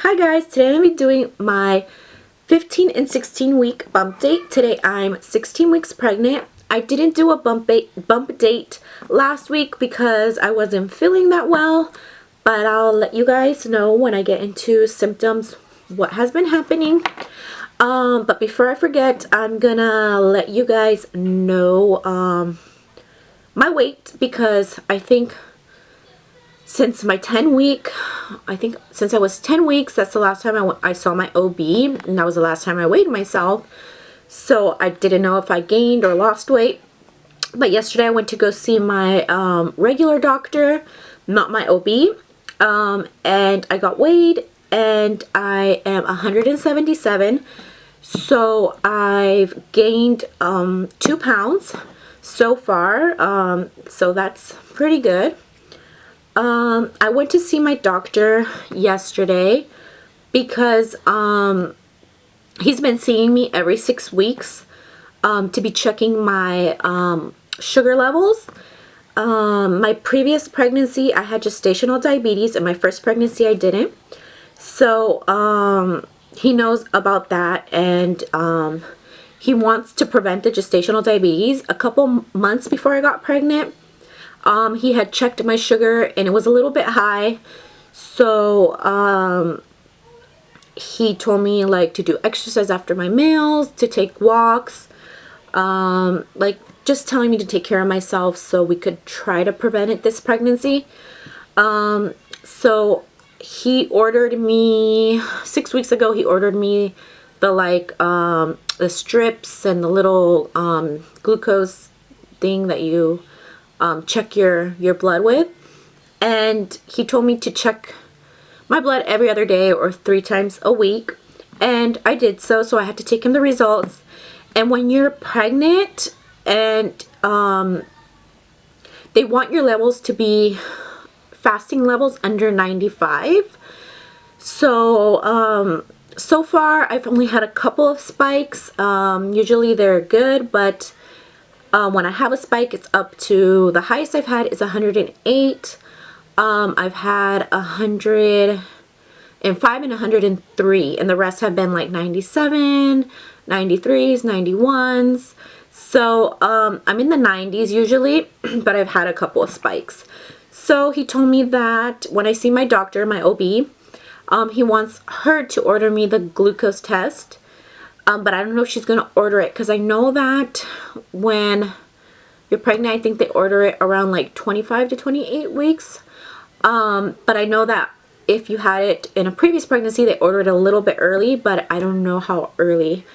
Hi guys, today I'm going to be doing my 15 and 16 week bump date. Today I'm 16 weeks pregnant. I didn't do a bump date last week because I wasn't feeling that well, but I'll let you guys know when I get into symptoms what has been happening. But before I forget, I'm gonna let you guys know my weight, because I think since my 10 week, since I was 10 weeks, that's the last time I saw my OB, and that was the last time I weighed myself. So I didn't know if I gained or lost weight. But yesterday I went to go see my regular doctor, not my OB, and I got weighed, and I am 177. So I've gained 2 pounds so far, so that's pretty good. I went to see my doctor yesterday because he's been seeing me every 6 weeks to be checking my sugar levels. My previous pregnancy I had gestational diabetes, and my first pregnancy I didn't. So he knows about that, and he wants to prevent the gestational diabetes. A couple months before I got pregnant, he had checked my sugar and it was a little bit high. So he told me like to do exercise after my meals, to take walks, like just telling me to take care of myself so we could try to prevent this pregnancy. So he ordered me 6 weeks ago, he ordered me the the strips and the little glucose thing that you check your blood with, and he told me to check my blood every other day or 3 times a week, and I did so. So I had to take him the results. And when you're pregnant and they want your levels to be fasting levels under 95. So so far I've only had a couple of spikes. Usually they're good, but when I have a spike, it's up to, the highest I've had is 108. I've had 105 and 103, and the rest have been like 97, 93s, 91s. So I'm in the 90s usually, but I've had a couple of spikes. So he told me that when I see my doctor, my OB, he wants her to order me the glucose test. But I don't know if she's going to order it, because I know that when you're pregnant, I think they order it around like 25 to 28 weeks. But I know that if you had it in a previous pregnancy, they order it a little bit early, but I don't know how early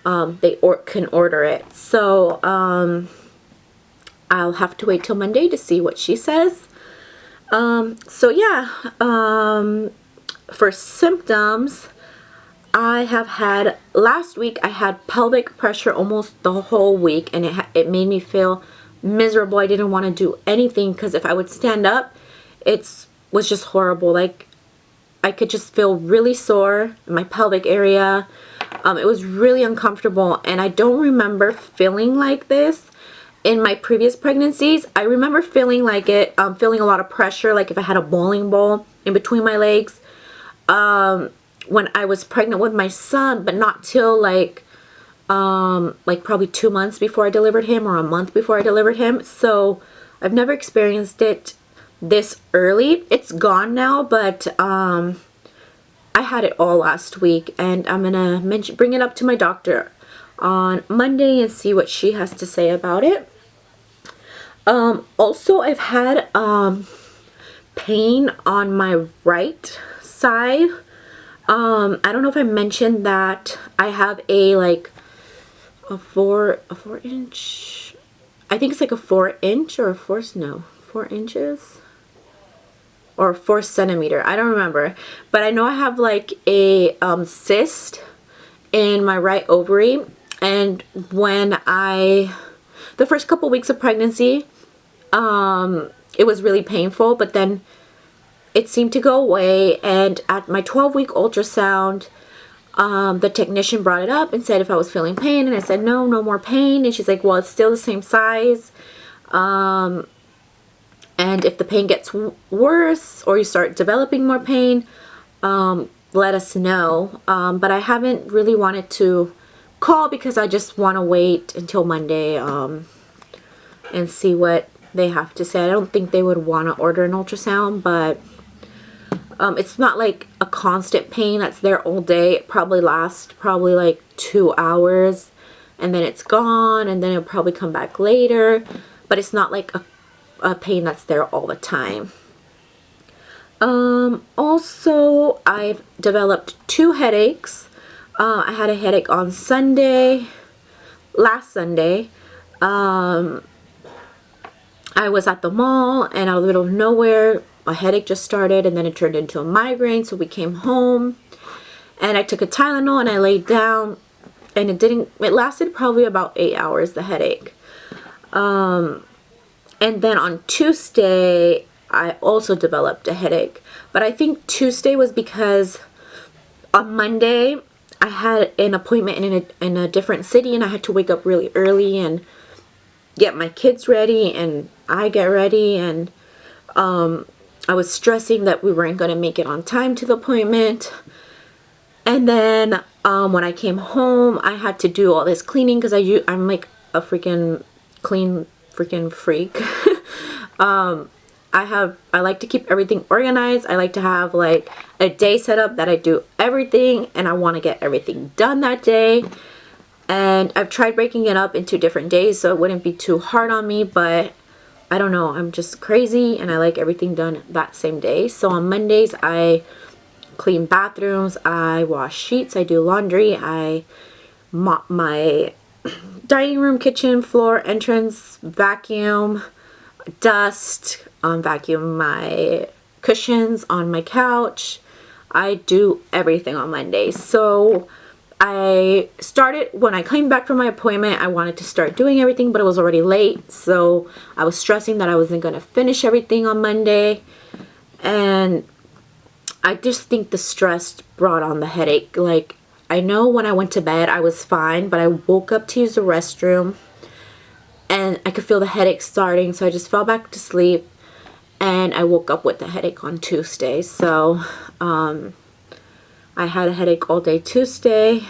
they can order it. So I'll have to wait till Monday to see what she says. So yeah, for symptoms, I have had, last week I had pelvic pressure almost the whole week, and it made me feel miserable. I didn't want to do anything, because if I would stand up, it was just horrible. Like, I could just feel really sore in my pelvic area. It was really uncomfortable, and I don't remember feeling like this in my previous pregnancies. I remember feeling like it, feeling a lot of pressure, like if I had a bowling ball in between my legs. When I was pregnant with my son, but not till like probably 2 months before I delivered him, or a month before I delivered him. So I've never experienced it this early. It's gone now, but I had it all last week, and I'm gonna bring it up to my doctor on Monday and see what she has to say about it. Also, I've had pain on my right side. I don't know if I mentioned that I have a 4 inch, I think it's like a 4 inch or 4 inches or 4 centimeter. I don't remember, but I know I have like a cyst in my right ovary. And when the first couple weeks of pregnancy, it was really painful, but then it seemed to go away. And at my 12-week ultrasound, the technician brought it up and said if I was feeling pain, and I said no more pain. And she's like, well, it's still the same size, and if the pain gets worse or you start developing more pain, let us know. But I haven't really wanted to call because I just want to wait until Monday and see what they have to say. I don't think they would want to order an ultrasound, but it's not like a constant pain that's there all day. It probably lasts like 2 hours and then it's gone, and then it'll probably come back later, but it's not like a pain that's there all the time. Also, I've developed 2 headaches. I had a headache on last Sunday. I was at the mall, and out of the middle of nowhere, a headache just started, and then it turned into a migraine. So we came home, and I took a Tylenol, and I laid down, and it lasted probably about 8 hours, the headache. And then on Tuesday, I also developed a headache. But I think Tuesday was because on Monday, I had an appointment in a different city, and I had to wake up really early and get my kids ready, and I get ready, and I was stressing that we weren't going to make it on time to the appointment. And then when I came home, I had to do all this cleaning because I'm like a freaking clean freaking freak. I like to keep everything organized. I like to have like a day set up that I do everything, and I want to get everything done that day. And I've tried breaking it up into different days so it wouldn't be too hard on me, but I don't know, I'm just crazy and I like everything done that same day. So on Mondays, I clean bathrooms, I wash sheets, I do laundry, I mop my dining room, kitchen, floor, entrance, vacuum, dust, vacuum my cushions on my couch. I do everything on Mondays. So I started, when I came back from my appointment, I wanted to start doing everything, but it was already late. So I was stressing that I wasn't going to finish everything on Monday. And I just think the stress brought on the headache. Like, I know when I went to bed, I was fine, but I woke up to use the restroom and I could feel the headache starting. So I just fell back to sleep, and I woke up with the headache on Tuesday. So, I had a headache all day Tuesday.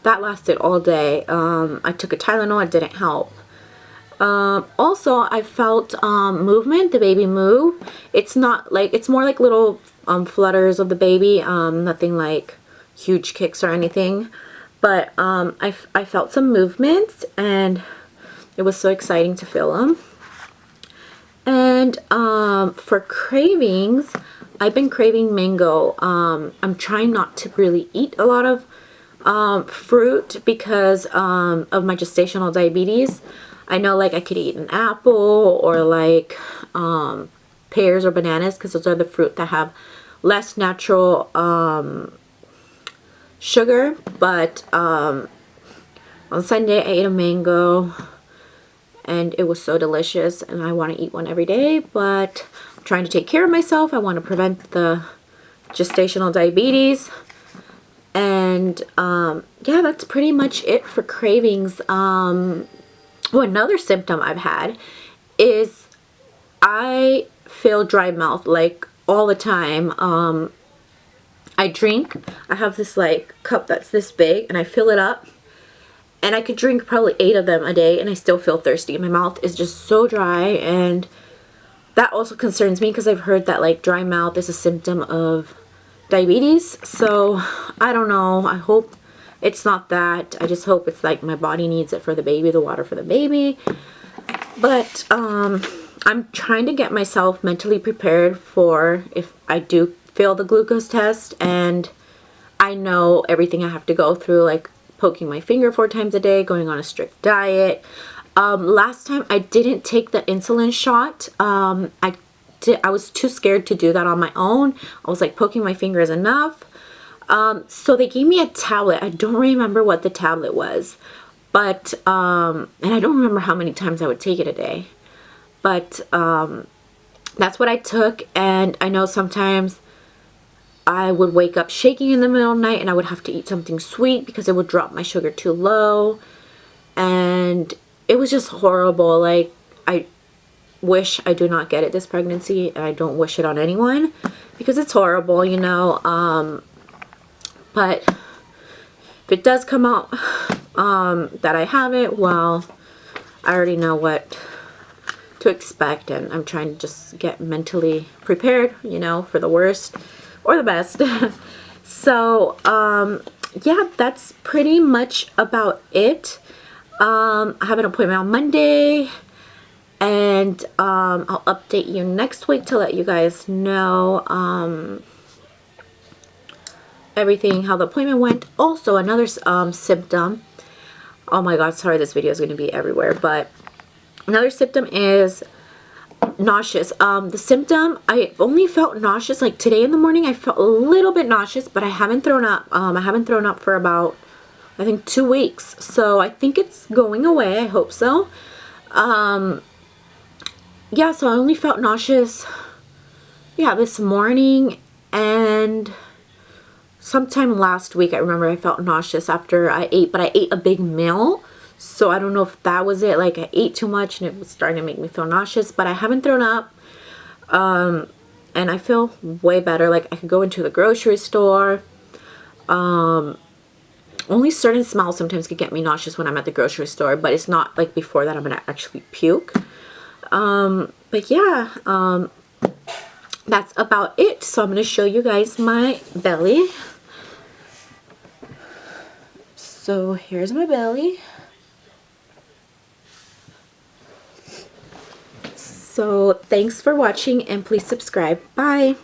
That lasted all day. I took a Tylenol. It didn't help. Also, I felt movement. The baby moved. It's more like little flutters of the baby. Nothing like huge kicks or anything. But I felt some movements, and it was so exciting to feel them. And for cravings, I've been craving mango. I'm trying not to really eat a lot of fruit because of my gestational diabetes. I know like I could eat an apple or like pears or bananas because those are the fruit that have less natural sugar. But on Sunday I ate a mango, and it was so delicious, and I want to eat one every day, but I'm trying to take care of myself. I want to prevent the gestational diabetes. And yeah, that's pretty much it for cravings. Another symptom I've had is I feel dry mouth like all the time. I drink. I have this like cup that's this big, and I fill it up. And I could drink probably 8 of them a day, and I still feel thirsty. My mouth is just so dry, and that also concerns me because I've heard that like dry mouth is a symptom of diabetes. So I don't know. I hope it's not that. I just hope it's like my body needs it for the baby, the water for the baby. But I'm trying to get myself mentally prepared for if I do fail the glucose test, and I know everything I have to go through, like poking my finger 4 times a day, going on a strict diet. Last time I didn't take the insulin shot. I was too scared to do that on my own. I was like, poking my finger is enough. So they gave me a tablet. I don't remember what the tablet was, but and I don't remember how many times I would take it a day. But that's what I took, and I know sometimes I would wake up shaking in the middle of the night, and I would have to eat something sweet because it would drop my sugar too low. And it was just horrible. Like, I wish I do not get it this pregnancy, and I don't wish it on anyone because it's horrible, you know. But if it does come out that I have it, well, I already know what to expect, and I'm trying to just get mentally prepared, you know, for the worst or the best. So yeah, that's pretty much about it. I have an appointment on Monday, and I'll update you next week to let you guys know everything, how the appointment went. Also, another symptom. Oh my god, sorry, this video is going to be everywhere, but another symptom is nauseous. The symptom, I only felt nauseous like today in the morning. I felt a little bit nauseous, but I haven't thrown up. I haven't thrown up for about, I think, 2 weeks. So I think it's going away. I hope so. Yeah, so I only felt nauseous, yeah, this morning, and sometime last week. I remember I felt nauseous after I ate, but I ate a big meal. So I don't know if that was it. Like I ate too much and it was starting to make me feel nauseous, but I haven't thrown up. And I feel way better. Like I could go into the grocery store. Only certain smells sometimes could get me nauseous when I'm at the grocery store, but it's not like before that I'm gonna actually puke. But yeah, that's about it. So I'm gonna show you guys my belly. So here's my belly. So thanks for watching, and please subscribe. Bye.